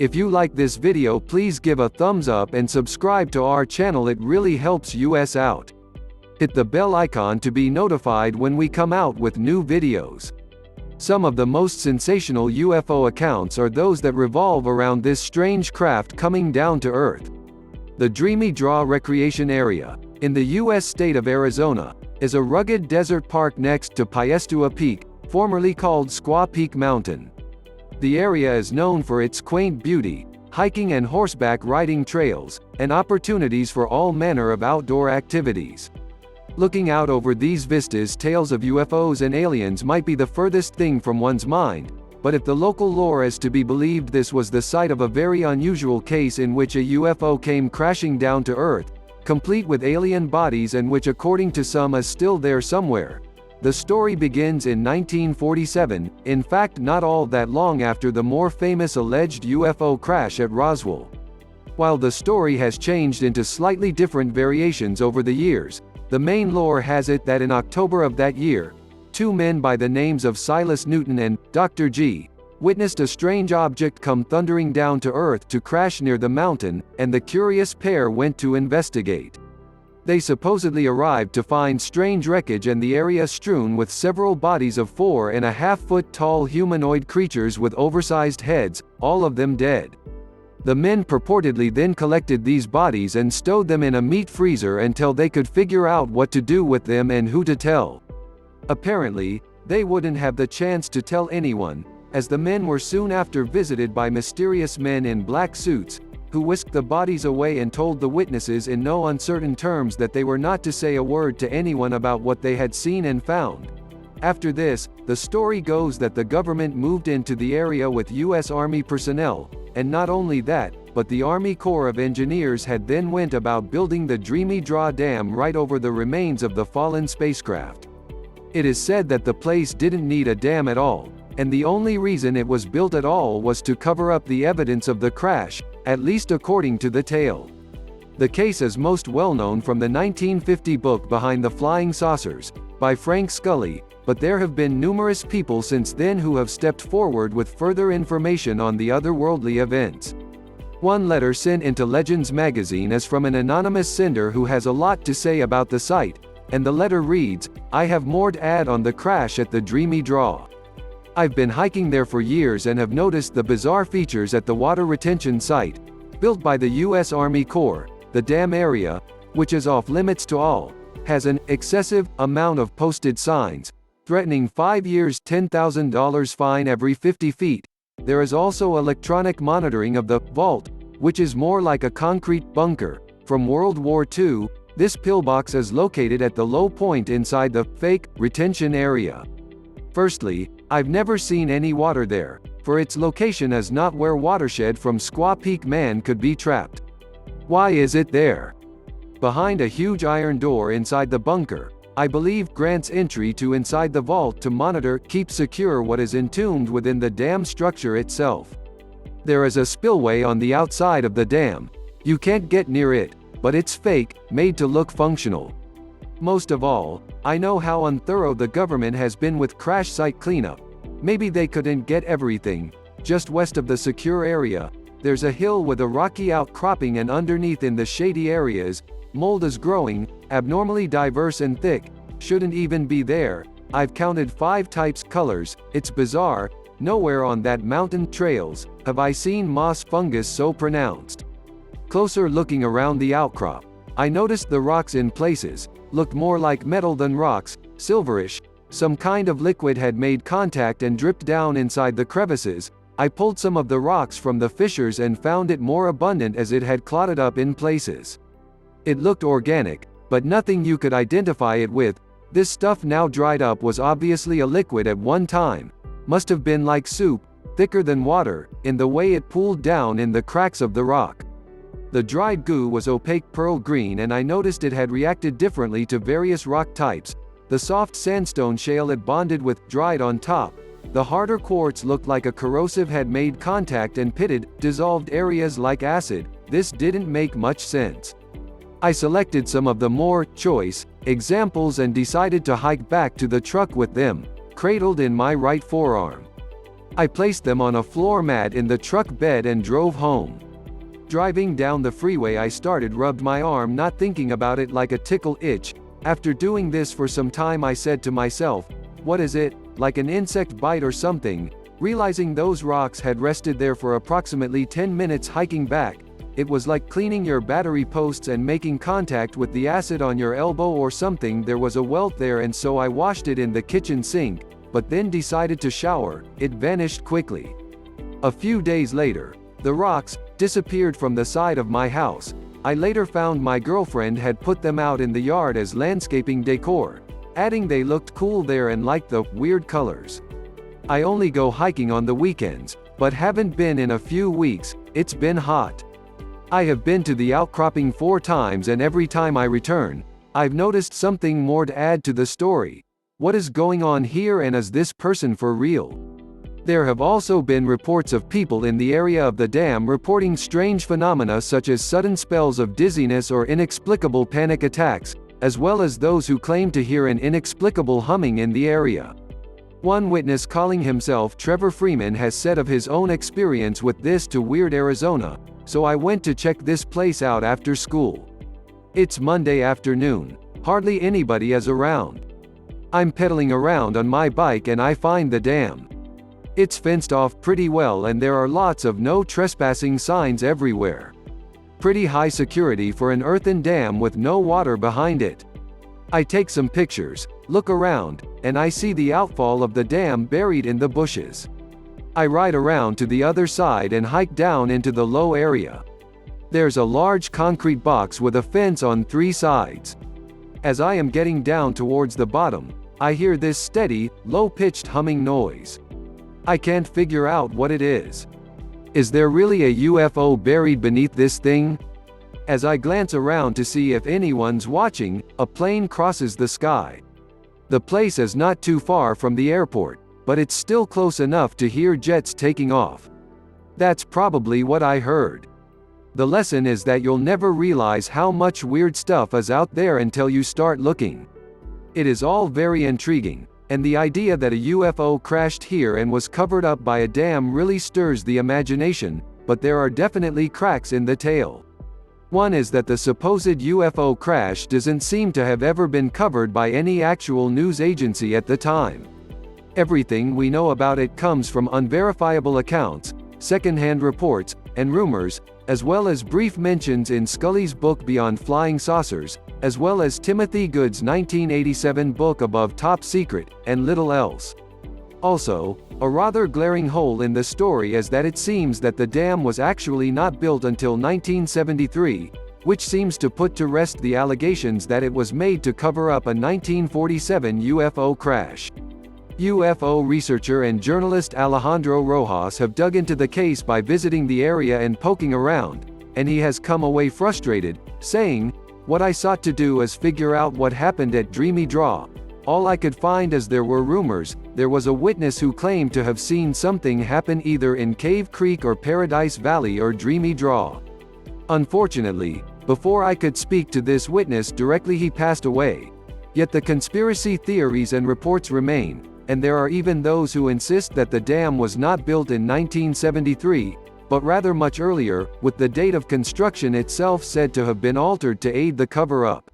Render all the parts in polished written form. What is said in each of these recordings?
If you like this video, please give a thumbs up and subscribe to our channel, it really helps us out. Hit the bell icon to be notified when we come out with new videos. Some of the most sensational UFO accounts are those that revolve around this strange craft coming down to Earth. The Dreamy Draw Recreation Area, in the U.S. state of Arizona, is a rugged desert park next to Piestewa Peak, formerly called Squaw Peak Mountain. The area is known for its quaint beauty, hiking and horseback riding trails, and opportunities for all manner of outdoor activities. Looking out over these vistas, tales of UFOs and aliens might be the furthest thing from one's mind, but if the local lore is to be believed, this was the site of a very unusual case in which a UFO came crashing down to Earth, complete with alien bodies, and which according to some is still there somewhere. The story begins in 1947, in fact not all that long after the more famous alleged UFO crash at Roswell. While the story has changed into slightly different variations over the years, the main lore has it that in October of that year, two men by the names of Silas Newton and Dr. G witnessed a strange object come thundering down to Earth to crash near the mountain, and the curious pair went to investigate. They supposedly arrived to find strange wreckage and the area strewn with several bodies of 4.5-foot tall humanoid creatures with oversized heads, all of them dead. The men purportedly then collected these bodies and stowed them in a meat freezer until they could figure out what to do with them and who to tell. Apparently, they wouldn't have the chance to tell anyone, as the men were soon after visited by mysterious men in black suits, who whisked the bodies away and told the witnesses in no uncertain terms that they were not to say a word to anyone about what they had seen and found. After this, the story goes that the government moved into the area with U.S. Army personnel, and not only that, but the Army Corps of Engineers had then went about building the Dreamy Draw Dam right over the remains of the fallen spacecraft. It is said that the place didn't need a dam at all, and the only reason it was built at all was to cover up the evidence of the crash, at least according to the tale. The case is most well known from the 1950 book Behind the Flying Saucers, by Frank Scully, but there have been numerous people since then who have stepped forward with further information on the otherworldly events. One letter sent into Legends magazine is from an anonymous sender who has a lot to say about the site, and the letter reads, "I have more to add on the crash at the Dreamy Draw. I've been hiking there for years and have noticed the bizarre features at the water retention site, built by the U.S. Army Corps. The dam area, which is off limits to all, has an excessive amount of posted signs, threatening 5 years $10,000 fine every 50 feet. There is also electronic monitoring of the vault, which is more like a concrete bunker. From World War II, this pillbox is located at the low point inside the fake retention area. Firstly, I've never seen any water there, for its location is not where watershed from Squaw Peak Man could be trapped. Why is it there? Behind a huge iron door inside the bunker, I believe grants entry to inside the vault to monitor, keep secure what is entombed within the dam structure itself. There is a spillway on the outside of the dam. You can't get near it, but it's fake, made to look functional. Most of all, I know how unthorough the government has been with crash site cleanup. Maybe they couldn't get everything. Just west of the secure area, there's a hill with a rocky outcropping, and underneath in the shady areas, mold is growing, abnormally diverse and thick, shouldn't even be there. I've counted 5 types, colors, it's bizarre. Nowhere on that mountain trails have I seen moss fungus so pronounced. Closer looking around the outcrop, I noticed the rocks in places looked more like metal than rocks, silverish. Some kind of liquid had made contact and dripped down inside the crevices. I pulled some of the rocks from the fissures and found it more abundant as it had clotted up in places. It looked organic, but nothing you could identify it with. This stuff now dried up was obviously a liquid at one time. Must have been like soup, thicker than water, in the way it pooled down in the cracks of the rock. The dried goo was opaque pearl green, and I noticed it had reacted differently to various rock types. The soft sandstone shale it bonded with, dried on top. The harder quartz looked like a corrosive had made contact and pitted, dissolved areas like acid. This didn't make much sense. I selected some of the more choice examples and decided to hike back to the truck with them, cradled in my right forearm. I placed them on a floor mat in the truck bed and drove home. Driving down the freeway I rubbed my arm, not thinking about it, like a tickle itch. After doing this for some time I said to myself, what is it, like an insect bite or something? Realizing those rocks had rested there for approximately 10 minutes hiking back, it was like cleaning your battery posts and making contact with the acid on your elbow or something. There was a welt there, and so I washed it in the kitchen sink, but then decided to shower. It vanished quickly. A few days later, the rocks disappeared from the side of my house. I later found my girlfriend had put them out in the yard as landscaping decor, adding they looked cool there and liked the weird colors. I only go hiking on the weekends, but haven't been in a few weeks. It's been hot. I have been to the outcropping 4 times, and every time I return, I've noticed something more to add to the story. What is going on here, and is this person for real? There have also been reports of people in the area of the dam reporting strange phenomena such as sudden spells of dizziness or inexplicable panic attacks, as well as those who claim to hear an inexplicable humming in the area. One witness, calling himself Trevor Freeman, has said of his own experience with this to Weird Arizona, so I went to check this place out after school. It's Monday afternoon. Hardly anybody is around. I'm pedaling around on my bike and I find the dam. It's fenced off pretty well and there are lots of no trespassing signs everywhere. Pretty high security for an earthen dam with no water behind it. I take some pictures, look around, and I see the outfall of the dam buried in the bushes. I ride around to the other side and hike down into the low area. There's a large concrete box with a fence on 3 sides. As I am getting down towards the bottom, I hear this steady, low-pitched humming noise. I can't figure out what it is. Is there really a UFO buried beneath this thing? As I glance around to see if anyone's watching, a plane crosses the sky. The place is not too far from the airport, but it's still close enough to hear jets taking off. That's probably what I heard. The lesson is that you'll never realize how much weird stuff is out there until you start looking. It is all very intriguing, and the idea that a UFO crashed here and was covered up by a dam really stirs the imagination, but there are definitely cracks in the tale. One is that the supposed UFO crash doesn't seem to have ever been covered by any actual news agency at the time. Everything we know about it comes from unverifiable accounts, secondhand reports, and rumors, as well as brief mentions in Scully's book Beyond Flying Saucers, as well as Timothy Good's 1987 book Above Top Secret, and little else. Also, a rather glaring hole in the story is that it seems that the dam was actually not built until 1973, which seems to put to rest the allegations that it was made to cover up a 1947 UFO crash. UFO researcher and journalist Alejandro Rojas have dug into the case by visiting the area and poking around, and he has come away frustrated, saying, "What I sought to do is figure out what happened at Dreamy Draw. All I could find is there were rumors. There was a witness who claimed to have seen something happen either in Cave Creek or Paradise Valley or Dreamy Draw. Unfortunately, before I could speak to this witness directly, he passed away. Yet the conspiracy theories and reports remain, and there are even those who insist that the dam was not built in 1973, but rather much earlier, with the date of construction itself said to have been altered to aid the cover-up.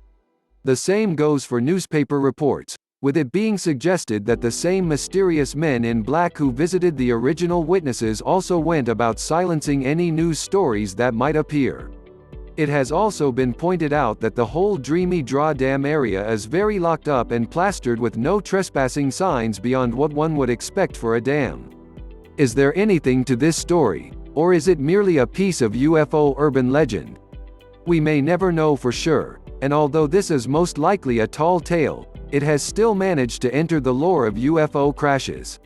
The same goes for newspaper reports, with it being suggested that the same mysterious men in black who visited the original witnesses also went about silencing any news stories that might appear. It has also been pointed out that the whole Dreamy Draw Dam area is very locked up and plastered with no trespassing signs beyond what one would expect for a dam. Is there anything to this story, or is it merely a piece of UFO urban legend? We may never know for sure, and although this is most likely a tall tale, it has still managed to enter the lore of UFO crashes.